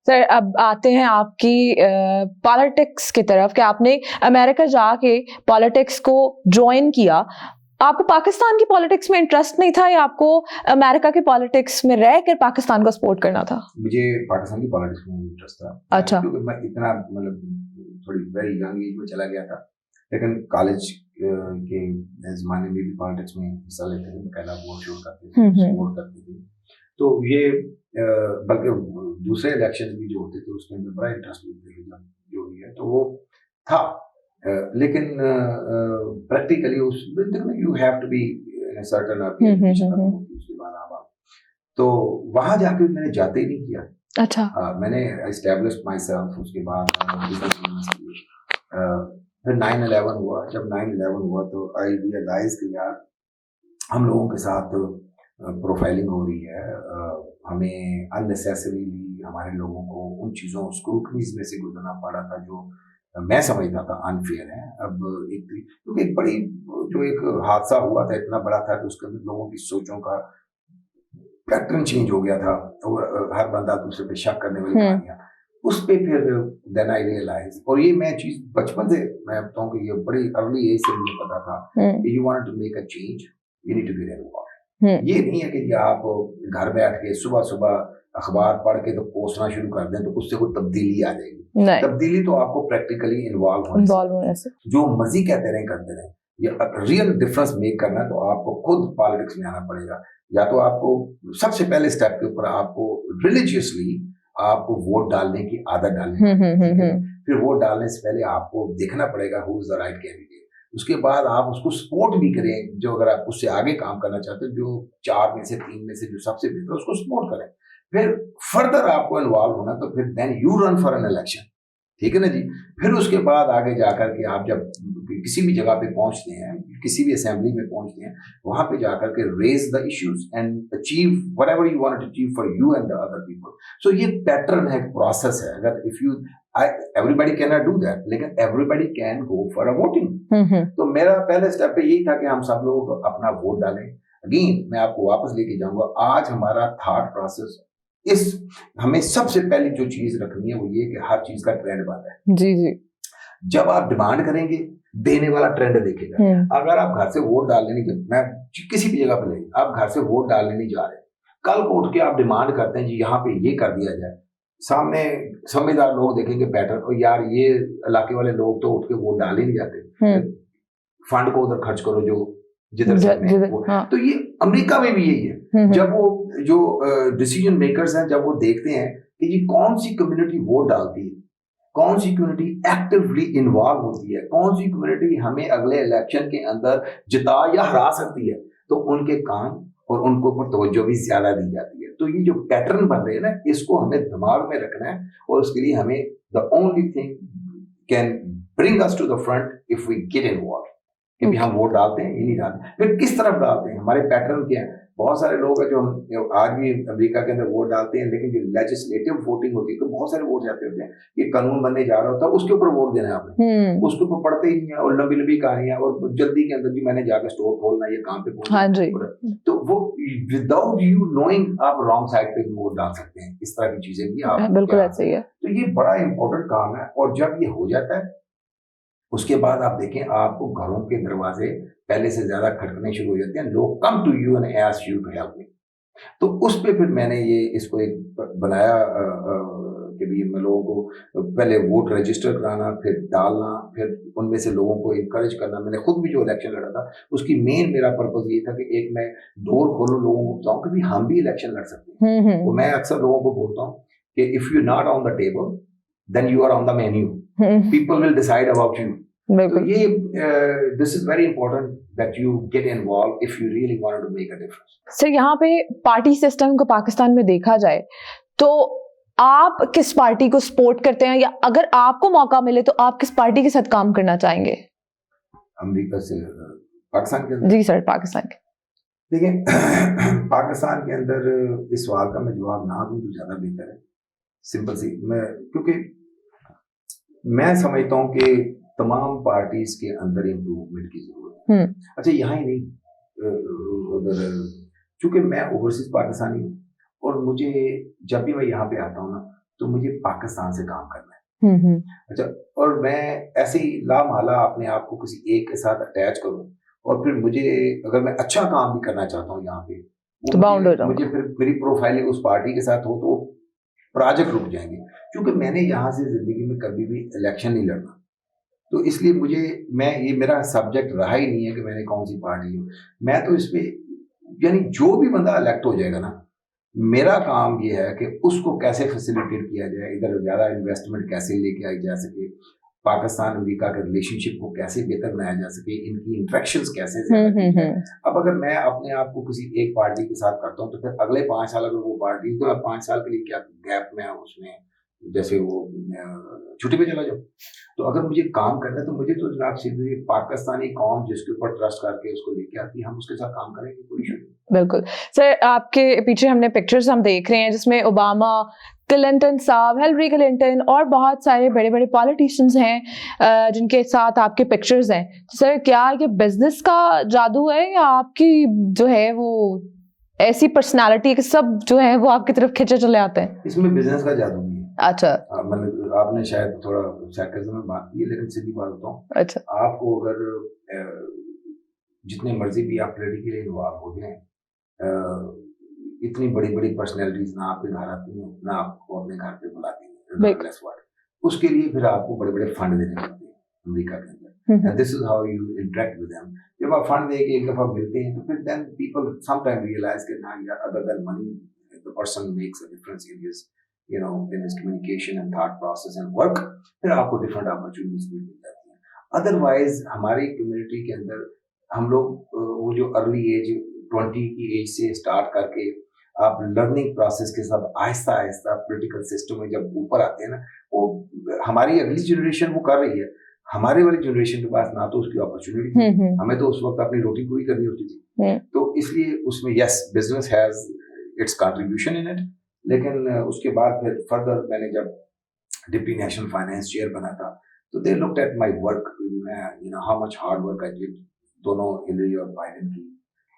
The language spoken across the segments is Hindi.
सर अब आते हैं आपकी पॉलिटिक्स की तरफ कि आपने अमेरिका जाके पॉलिटिक्स को ज्वाइन किया। आपको पाकिस्तान की पॉलिटिक्स में इंटरेस्ट नहीं था या आपको अमेरिका के पॉलिटिक्स में रहकर पाकिस्तान को सपोर्ट करना था? मुझे पाकिस्तान की पॉलिटिक्स में इंटरेस्ट था। अच्छा। क्योंकि मैं इतना थोड़ी वेरी यंग एज में चला गया था, लेकिन कॉलेज के ज़माने में भी पॉलिटिक्स में हिस्सा लेते थे, बकायदा वोट शोट करते थे, सपोर्ट करते थे। तो ये बल्कि दूसरे इलेक्शन भी जो होते थे उसके अंदर बड़ा इंटरेस्ट लेते थे, जो भी है तो वो था। लेकिन प्रैक्टिकली उस you have to be in a certain उसके बाद आप तो वहां जाके मैंने जाते ही नहीं किया। अच्छा। मैंने एस्टेब्लिश माई सेल्फ, उसके बाद फिर 9/11 हुआ। जब 9/11 हुआ तो आई रियलाइज कि यार हम लोगों के साथ प्रोफाइलिंग हो रही है, हमें अननेसेसरीली हमारे लोगों को उन चीज़ों स्क्रूटनीज में से गुजरना पड़ा था जो मैं समझता था अनफेयर है। अब क्योंकि एक बड़ी जो एक हादसा हुआ था इतना बड़ा था कि उसके अंदर लोगों की सोचों का पैटर्न चेंज हो गया था और हर बंदा दूसरे पे शक करने वाली कहानियां उस पे फिर देन आई रियलाइज। और ये मैं चीज बचपन से मैं बताऊं कि ये बड़ी अर्ली एज से मुझे पता था कि you want to make a change, you need to get involve. ये नहीं है कि आप घर बैठ के सुबह सुबह अखबार पढ़ के तो कोसना शुरू कर दें तो उससे कोई तब्दीली आ जाएगी। तब्दीली तो आपको प्रैक्टिकली इन्वॉल्व होने से, जो मर्जी कहते रहे करते रहे, ये रियल डिफरेंस मेक करना है तो आपको खुद पॉलिटिक्स में आना पड़ेगा। या तो आपको सबसे पहले स्टेप के ऊपर आपको रिलीजियसली आपको वोट डालने की आदत डालनी है। फिर वोट डालने से पहले आपको देखना पड़ेगा who is the right candidate. उसके बाद आप उसको सपोर्ट भी करें, जो अगर आप उससे आगे काम करना चाहते हो, जो 4 में से 3 में से जो सबसे बेहतर उसको सपोर्ट करें। फिर फर्दर आपको इन्वॉल्व होना तो फिर then you run for an election, ठीक है ना जी। फिर उसके बाद आगे जाकर के आप जब किसी भी जगह पे पहुंचते हैं, किसी भी असेंबली में पहुंचते हैं, वहां पे जाकर के raise the issues and achieve whatever you want to achieve for you and the other people. So ये पैटर्न है, प्रोसेस है। अगर if you everybody can not do that, लेकिन everybody can go for a voting. तो मेरा पहले स्टेप पे यही था कि हम सब लोग अपना वोट डालें। अगेन मैं आपको वापस लेके जाऊंगा, आज हमारा थॉट प्रोसेस हमें सबसे पहली जो चीज रखनी है वो ये कि हर चीज का ट्रेंड बनता है। जी जी। जब आप डिमांड करेंगे, देने वाला ट्रेंड देखेगा। अगर आप घर से वोट डालने नहीं, मैं किसी भी जगह पर ले, आप घर से वोट डालने नहीं जा रहे, कल को उठ के आप डिमांड करते हैं जी यहाँ पे ये कर दिया जाए, सामने समझदार लोग देखेंगे पैटर्न, और यार ये इलाके वाले लोग तो उठ के वोट डाल ही नहीं जाते, फंड को उधर खर्च करो जो जिधर से हाँ। तो ये अमेरिका में भी यही है। जब वो जो डिसीजन मेकर्स हैं, जब वो देखते हैं कि ये कौन सी कम्युनिटी वोट डालती है, कौन सी कम्युनिटी एक्टिवली इन्वॉल्व होती है, कौन सी कम्युनिटी हमें अगले इलेक्शन के अंदर जिता या हरा सकती है, तो उनके काम और उनको ऊपर तवज्जो भी ज्यादा दी जाती है। तो ये जो पैटर्न बन रहे हैं ना, इसको हमें दिमाग में रखना है, और उसके लिए हमें the only thing can bring us to the front if we get involve, कि हम वोट डालते हैं, ये नहीं डालते। फिर किस तरफ डालते हैं, हमारे पैटर्न क्या है। बहुत सारे लोग हैं जो हम आज भी अमेरिका के अंदर वोट डालते हैं, लेकिन जो लेजिस्लेटिव वोटिंग होती है तो बहुत सारे वोट जाते होते हैं, ये कानून बनने जा रहा होता है, उसके ऊपर वोट देना है आपने, उसके ऊपर पढ़ते ही नहीं है, और लंबी लंबी कहानियां, और जल्दी के अंदर भी मैंने जाकर स्टोर खोलना, ये काम पे खोलना, तो वो विदाउट यू नोइंग आप रॉन्ग साइड पे वोट डाल सकते हैं। इस तरह की चीजें भी आप बिल्कुल ऐसे ही है। तो ये बड़ा इंपॉर्टेंट काम है। और जब ये हो जाता है, उसके बाद आप देखें, आपको घरों के दरवाजे पहले से ज्यादा खटकने शुरू हो जाते हैं, लोग come to you and ask you to help me. तो उस पे फिर मैंने ये इसको एक बनाया कि भी मैं लोगों को पहले वोट रजिस्टर कराना, फिर डालना, फिर उनमें से लोगों को इनकरेज करना। मैंने खुद भी जो इलेक्शन लड़ा था उसकी मेन मेरा पर्पज ये था कि एक मैं डोर खोलूं, लोगों को बताऊं कि भी हम भी इलेक्शन लड़ सकते हैं। तो मैं अक्सर लोगों को बोलता हूँ कि if you not on the table then you are on the menu, people will decide about you. तो ये this is very important that you get involve if you really want to make a difference. Sir यहाँ पे पार्टी सिस्टम को पाकिस्तान में देखा जाए तो आप किस पार्टी को सपोर्ट करते हैं, या अगर आपको मौका मिले तो आप किस पार्टी के साथ काम करना चाहेंगे? अमेरिका से पाकिस्तान के अंदर? जी सर, पाकिस्तान के। देखिए पाकिस्तान के अंदर इस सवाल का मैं जवाब ना दूं तो ज्यादा बेहतर है। सिंपल सी, क्योंकि मैं समझता हूँ कि तमाम पार्टीज के अंदर इम्प्रूवमेंट की जरूरत है। अच्छा, यहाँ ही नहीं, उधर चूंकि मैं ओवरसीज पाकिस्तानी हूँ, और मुझे जब भी मैं यहाँ पे आता हूँ ना, तो मुझे पाकिस्तान से काम करना है। अच्छा, और मैं ऐसे ही लामाला अपने आप को किसी एक के साथ अटैच करूं, और फिर मुझे अगर मैं अच्छा काम भी करना चाहता हूँ यहाँ पे, वो तो बाउंड हो मुझे जाऊंगा। फिर मेरी प्रोफाइलिंग उस पार्टी के साथ हो तो प्रोजेक्ट रुक जाएंगे, क्योंकि मैंने यहाँ से जिंदगी में कभी भी इलेक्शन नहीं लड़ना। तो इसलिए ये मेरा सब्जेक्ट रहा ही नहीं है कि मैंने कौन सी पार्टी हो। मैं तो इसमें, यानी जो भी बंदा इलेक्ट हो जाएगा ना, मेरा काम ये है कि उसको कैसे फैसिलिटेट किया जाए, इधर ज़्यादा इन्वेस्टमेंट कैसे लेके आई जा सके, पाकिस्तान अमेरिका के रिलेशनशिप को कैसे बेहतर बनाया जा सके, इनकी इंट्रैक्शंस कैसे ज़्यादा की जाए। अब अगर मैं अपने आप को किसी एक पार्टी के साथ करता हूँ, तो फिर अगले 5 साल अगर वो पार्टी, तो अब 5 साल के लिए क्या गैप में उसमें जैसे वो छुट्टी पे चला जाओ। तो अगर मुझे काम करना है, तो मुझे तो जनाब सीधे पाकिस्तानी कौम जिसके ऊपर ट्रस्ट करके उसको लेके आती है, हम उसके साथ काम करेंगे, कोई इशू नहीं। बिल्कुल सर, आपके पीछे हमने पिक्चर्स हम देख रहे हैं जिसमें ओबामा, क्लिंटन साहब, हिलरी क्लिंटन और बहुत सारे बड़े बड़े पॉलिटिशियंस हैं जिनके साथ आपके पिक्चर्स हैं। तो सर, क्या ये बिजनेस का जादू है या आपकी जो है वो ऐसी पर्सनालिटी के सब जो है वो आपकी तरफ खींचे चले आते हैं? इसमें बिजनेस का जादू नहीं है। अच्छा, मतलब आपने शायद थोड़ा sarcasm में बात की है, लेकिन सीधी बात बताऊं, अच्छा, आपको अगर जितने मर्जी भी आप पॉलिटिकली इन्वॉल्व हो जाएं, इतनी बड़ी बड़ी पर्सनैलिटीज ना आपके घर आती हैं, ना आपको अपने घर पे बुलाती हैं, regardless what। उसके लिए फिर आपको बड़े बड़े फंड देने पड़ते हैं अमेरिका के अंदर, and this is how you interact with them. जब आप फंड देके एक दफा मिलते हैं, तो फिर देन पीपल समटाइम रियलाइज कि ना यार, other than money the person makes a difference in his in his communication and thought process and work, फिर आपको डिफरेंट अपॉर्चुनिटीज भी मिल जाती हैं। अदरवाइज हमारी कम्युनिटी के अंदर हम लोग वो जो अर्ली एज 20 की एज से स्टार्ट करके आप लर्निंग प्रोसेस के साथ आहिस्ता आहिस्ता पॉलिटिकल सिस्टम में जब ऊपर आते हैं ना, वो हमारी अगली जनरेशन वो कर रही है, हमारे वाली जनरेशन के पास ना तो उसकी अपॉर्चुनिटी थी, हमें तो उस वक्त अपनी रोटी पूरी करनी होती थी। तो इसलिए उसमें yes, business has its contribution in it, लेकिन उसके बाद फिर फर्दर मैंने जब डिप्टी नेशनल फाइनेंस चेयर बना था, तो they looked at my work, you know how much hard work I did, दोनों हिलरी और बाइडेन की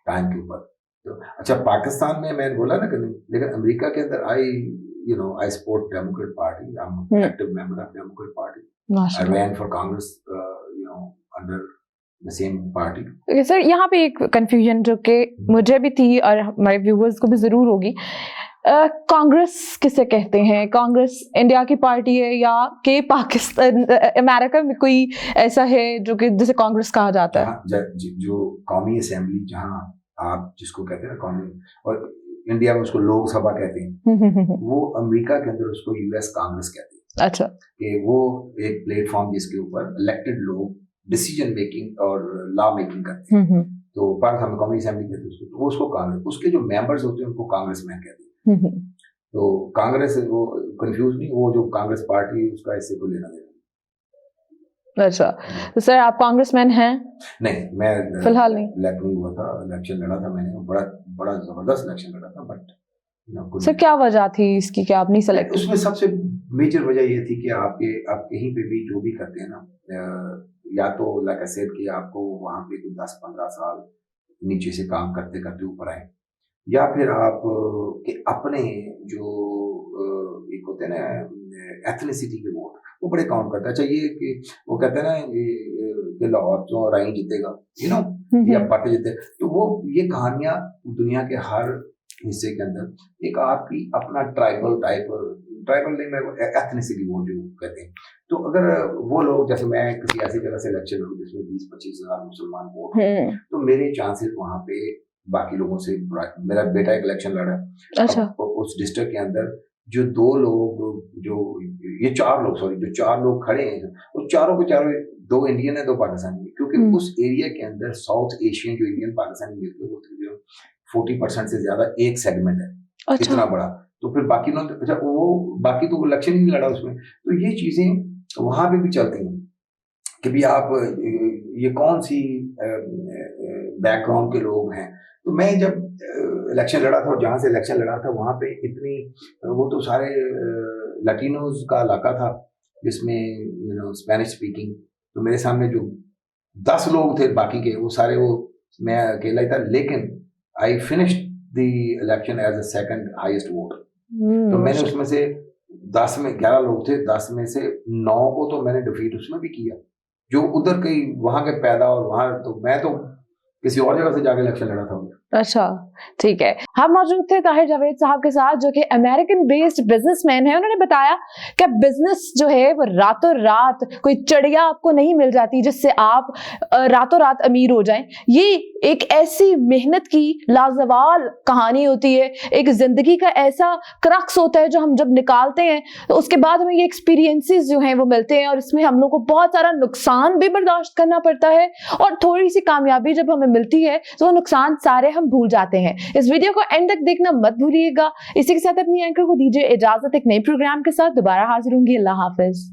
टाइम के ऊपर। तो अच्छा, पाकिस्तान में मैंने बोला ना कि नहीं, लेकिन अमेरिका के अंदर I support Democrat party, I am active member of Democrat party, I rain for Congress under the same party. Sir, यहाँ पे एक कंफ्यूजन जो कि मुझे भी थी और हमारे व्यूअर्स को भी जरूर होगी, कांग्रेस किसे कहते हैं? कांग्रेस इंडिया की पार्टी है या कि पाकिस्तान अमेरिका में कोई ऐसा है जो कि जिसे कांग्रेस कहा जाता है? जो कौमी असेंबली, जहां आप जिसको कहते हैं ना कौमी, और इंडिया में उसको लोकसभा कहते हैं, वो अमेरिका के अंदर उसको यूएस कांग्रेस कहते हैं। अच्छा, कि वो एक प्लेटफॉर्म जिसके ऊपर इलेक्टेड लोग डिसीजन मेकिंग और लॉ मेकिंग करते हैं। तो पाकिस्तान में कौमी असेंबली कहते हैं उसको, तो उसको कांग्रेस, उसके जो मेंबर्स होते हैं उनको कांग्रेस मैन कहते हैं। तो कांग्रेस, वो कंफ्यूज नहीं, वो जो कांग्रेस पार्टी उसका इससे कोई लेना देना। अच्छा, तो सर आप कांग्रेसमैन हैं? नहीं, मैं फिलहाल नहीं। इलेक्ट नहीं हुआ था, इलेक्शन लड़ा था मैंने, बड़ा बड़ा जबरदस्त इलेक्शन लड़ा था, बट सर क्या वजह थी इसकी कि आप नहीं सेलेक्ट? उसमें सबसे मेजर वजह ये थी कि आप कहीं पे भी जो भी करते हैं ना, या तो लाइक आई सेड कि आपको वहां पे 10-15 साल नीचे से काम करते करते ऊपर आए, या फिर आप के अपने जो एक होते हैं ना एथनिसिटी के वोट, वो बड़े काउंट करते हैं। अच्छा, ये कि वो कहते हैं ना कि लाहौर जो राई जीतेगा, या पट जीते, तो वो ये कहानियां दुनिया के हर हिस्से के अंदर एक आपकी अपना ट्राइबल नहीं, मैं एथनिसिटी वोट जो कहते हैं। तो अगर वो लोग, जैसे मैं किसी ऐसी जगह से इलेक्शन लड़ूं जिसमें 20-25 हजार मुसलमान वोट, तो मेरे चांसेस वहां पे बाकी लोगों से, मेरा बेटा एक इलेक्शन लड़ा। अच्छा। उस डिस्ट्रिक्ट के अंदर जो 2 लोग, जो ये 4 लोग, सॉरी, जो 4 लोग खड़े हैं, वो चारों के चारों 2 इंडियन है, 2 पाकिस्तानी है, क्योंकि उस एरिया के अंदर साउथ एशियन जो इंडियन पाकिस्तानी मिलते हैं, वो 40% से ज्यादा एक सेगमेंट है। अच्छा। इतना बड़ा, तो फिर बाकी लोग, अच्छा, वो बाकी तो इलेक्शन ही नहीं लड़ा उसमें। तो ये चीजें वहां पे भी चलती हैं कि भी आप ये कौन सी बैकग्राउंड के लोग हैं। तो मैं जब इलेक्शन लड़ा था, और जहां से इलेक्शन लड़ा था वहां पे इतनी, वो तो सारे लैटिनोज का इलाका था, जिसमें स्पेनिश स्पीकिंग, तो मेरे सामने जो 10 लोग थे बाकी के, वो सारे, वो मैं अकेला ही था, लेकिन I finished the election as a second highest vote. तो मैंने उसमें से 10 में 11 लोग थे, 10 में से 9 को तो मैंने डिफीट उसमें भी किया, जो उधर कहीं वहां के पैदा, और वहां तो मैं तो किसी और जगह से जाके इलेक्शन लड़ा था उधर। अच्छा, ठीक है। हम मौजूद थे ताहिर जावेद साहब के साथ, जो कि अमेरिकन बेस्ड बिजनेसमैन है। उन्होंने बताया कि बिजनेस जो है वो रातों रात कोई चिड़िया आपको नहीं मिल जाती जिससे आप रातों रात अमीर हो जाएं। ये एक ऐसी मेहनत की लाजवाल कहानी होती है, एक जिंदगी का ऐसा क्रक्स होता है जो हम जब निकालते हैं तो उसके बाद हमें ये एक्सपीरियंसेस जो हैं वो मिलते हैं, और इसमें हम लोग को बहुत सारा नुकसान भी बर्दाश्त करना पड़ता है, और थोड़ी सी कामयाबी जब हमें मिलती है तो वो नुकसान सारे हम भूल जाते हैं। इस वीडियो को एंड तक देखना मत भूलिएगा। इसी के साथ अपनी एंकर को दीजिए इजाजत। एक नए प्रोग्राम के साथ दोबारा हाजिर होंगी। अल्लाह हाफिज।